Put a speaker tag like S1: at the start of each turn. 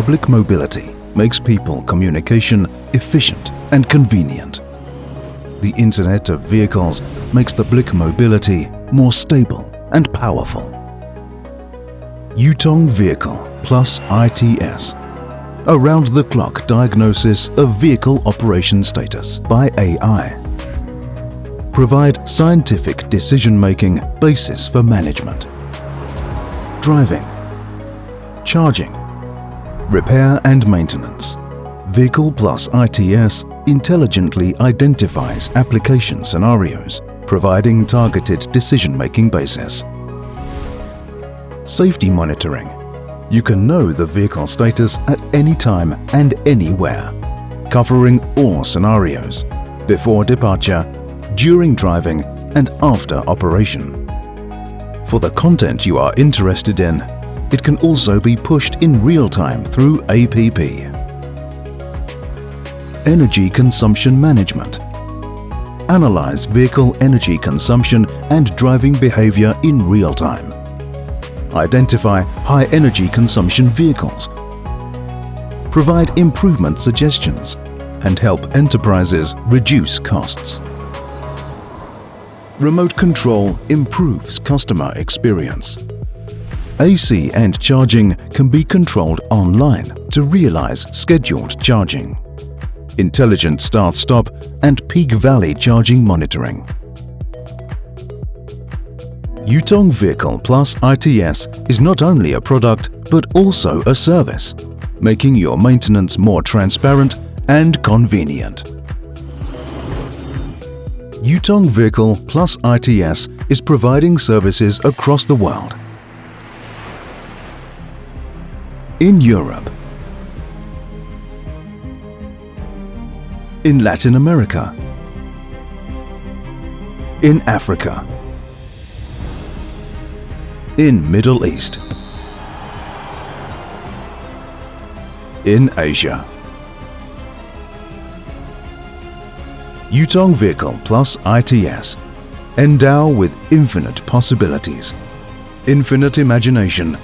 S1: public mobility makes people communication efficient and convenient. The Internet of Vehicles makes the public mobility more stable and powerful. Yutong Vehicle+ITS, around-the-clock diagnosis of vehicle operation status by AI. Provide scientific decision-making basis for management. Driving, charging, repair and maintenance. Vehicle+ITS intelligently identifies application scenarios, providing targeted decision-making basis. Safety monitoring. You can know the vehicle status at any time and anywhere, covering all scenarios, before departure, during driving and after operation. For the content you are interested in, it can also be pushed in real time through APP. Energy consumption management. Analyze vehicle energy consumption and driving behavior in real time. Identify high energy consumption vehicles. Provide improvement suggestions and help enterprises reduce costs. Remote control improves customer experience. AC and charging can be controlled online to realize scheduled charging. Intelligent start-stop and peak valley charging monitoring. Yutong Vehicle+ITS is not only a product but also a service, making your maintenance more transparent and convenient. Yutong Vehicle+ITS is providing services across the world. In Europe, in Latin America, in Africa, in Middle East, in Asia. Yutong Vehicle+ITS. Endow with infinite possibilities, infinite imagination